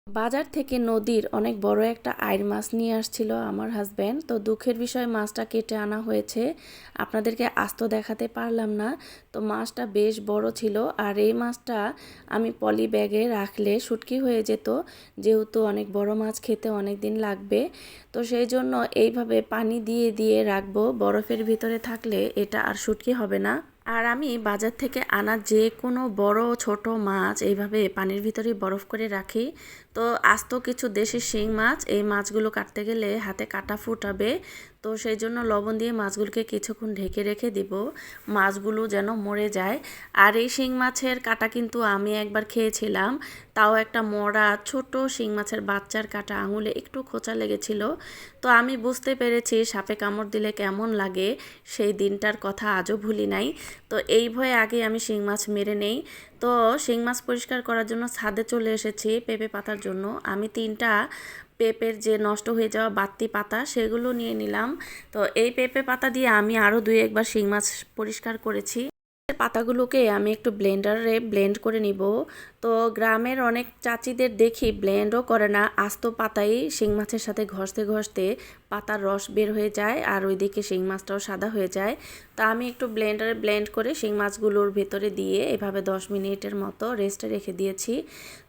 বাজার থেকে নদীর অনেক বড় একটা আইড় মাছ নিয়ে আসছিল আমার হাজব্যান্ড। তো দুঃখের বিষয় মাছটা কেটে আনা হয়েছে, আপনাদেরকে আস্ত দেখাতে পারলাম না। তো মাছটা বেশ বড় ছিল, আর এই মাছটা আমি পলি ব্যাগে রাখলে শুটকি হয়ে যেত, যেহেতু অনেক বড় মাছ খেতে অনেক দিন লাগবে। তো সেই জন্য এইভাবে পানি দিয়ে দিয়ে রাখবো, বরফের ভিতরে থাকলে এটা আর শুটকি হবে না। আর আমি বাজার থেকে আনা যে কোনো বড় ছোট মাছ এইভাবে পানির ভিতরে বরফ করে রাখি। তো আস্ত কিছু দেশি শিং মাছ, এই মাছগুলো কাটতে গেলে হাতে কাটা ফুটাবে। তো সেই জন্য লবণ দিয়ে মাছগুলোকে কিছুক্ষণ ঢেকে রেখে দিব, মাছগুলো যেন মরে যায়। আর এই শিং মাছের কাটা কিন্তু আমি একবার খেয়েছিলাম, তাও একটা মরা ছোট শিং মাছের বাচ্চার কাটা আঙুলে একটু খোঁচা লেগেছিল। তো আমি বুঝতে পেরেছি সাপে কামড় দিলে কেমন লাগে, সেই দিনটার কথা আজও ভুলি নাই। তো এই ভয়ে আগে আমি শিং মাছ মেরে নেই। তো শিং মাছ পরিষ্কার করার জন্য ছাদে চলে এসেছি পেঁপে পাতার জন্য। আমি 3টা পেঁপের যে নষ্ট হয়ে যাওয়া বাড়তি পাতা সেগুলো নিয়ে নিলাম। তো এই পেঁপে পাতা দিয়ে আমি আরও 2-1 বার শিং মাছ পরিষ্কার করেছি। পাতাগুলোকে আমি একটু ব্লেন্ডারে ব্লেন্ড করে নিব। তো গ্রামের অনেক চাচিদের দেখি ব্লেন্ডও করে না, আস্ত পাতাই শিং মাছের সাথে ঘষতে ঘষতে পাতার রস বের হয়ে যায়, আর ওইদিকে শিং মাছটাও সাদা হয়ে যায়। তা আমি একটু ব্লেন্ডারে ব্লেন্ড করে শিং মাছগুলোর ভেতরে দিয়ে এভাবে 10 মিনিটের মতো রেস্টে রেখে দিয়েছি।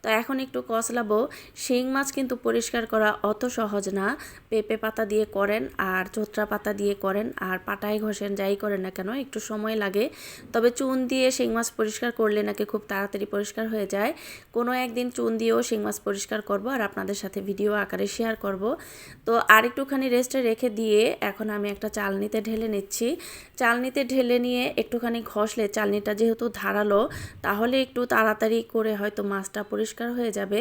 তো এখন একটু কষলাবো। শিং মাছ কিন্তু পরিষ্কার করা অত সহজ না, পেঁপে পাতা দিয়ে করেন আর চোত্রা পাতা দিয়ে করেন আর পাটায় ঘষেন, যাই করেন না কেন একটু সময় লাগে। তবে চুন দিয়ে শিং মাছ পরিষ্কার করলে নাকি খুব তাড়াতাড়ি পরিষ্কার হয়ে যায়। কোনো একদিন চুন দিয়েও শিং মাছ পরিষ্কার করব আর আপনাদের সাথে ভিডিও আকারে শেয়ার করব। তো আর একটুখানি রেস্টে রেখে দিয়ে এখন আমি একটা চালনিতে ঢেলে নিচ্ছি। চালনিতে ঢেলে নিয়ে একটুখানি ঘষলে, চালনিটা যেহেতু ধারালো, তাহলে একটু তাড়াতাড়ি করে হয়তো মাছটা পরিষ্কার হয়ে যাবে।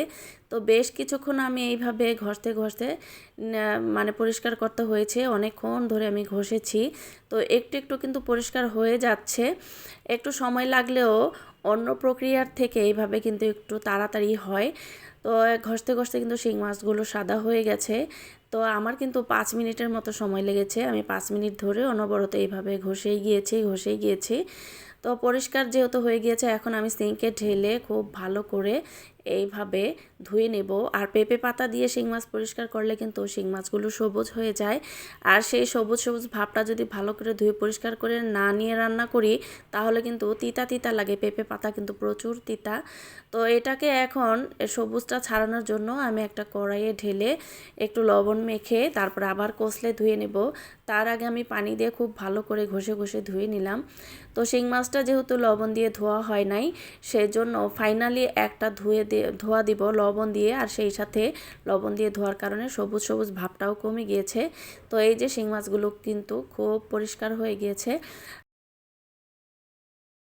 তো বেশ কিছুক্ষণ আমি এইভাবে ঘষতে ঘষতে মানে পরিষ্কার করতে হয়েছে, অনেকক্ষণ ধরে আমি ঘষেছি। তো একটু একটু কিন্তু পরিষ্কার হয়ে যাচ্ছে, একটু সময় লাগলেও অন্য প্রক্রিয়ার থেকে এইভাবে কিন্তু একটু তাড়াতাড়ি হয়। তো ঘষতে ঘষতে কিন্তু শিং মাছগুলো সাদা হয়ে গেছে। তো আমার কিন্তু 5 মিনিটের মতো সময় লেগেছে, আমি 5 মিনিট ধরে অনবরত এইভাবে ঘষেই গিয়েছি। তো পরিষ্কার যেহেতু হয়ে গিয়েছে, এখন আমি সিঙ্কে ঢেলে খুব ভালো করে এইভাবে ধুয়ে নেব। আর পেঁপে পাতা দিয়ে শিং মাছ পরিষ্কার করলে কিন্তু শিং মাছগুলো সবুজ হয়ে যায়, আর সেই সবুজ সবুজ ভাবটা যদি ভালো করে ধুয়ে পরিষ্কার করে না নিয়ে রান্না করি তাহলে কিন্তু তিতা তিতা লাগে, পেঁপে পাতা কিন্তু প্রচুর তিতা। তো এটাকে এখন সবুজটা ছাড়ানোর জন্য আমি একটা কড়াইয়ে ঢেলে একটু লবণ মেখে তারপর আবার কষলে ধুয়ে নেব। তার আগে আমি পানি দিয়ে খুব ভালো করে ঘষে ঘষে ধুয়ে নিলাম। তো শিং মাছটা যেহেতু লবণ দিয়ে ধোয়া হয় নাই, সেজন্য ফাইনালি একটা ধোয়া দিব লবণ দিয়ে, আর সেই সাথে লবণ দিয়ে ধোয়ার কারণে সবুজ সবুজ ভাবটাও কমে গিয়েছে। তো এই যে শিং মাছগুলো কিন্তু খুব পরিষ্কার হয়ে গিয়েছে।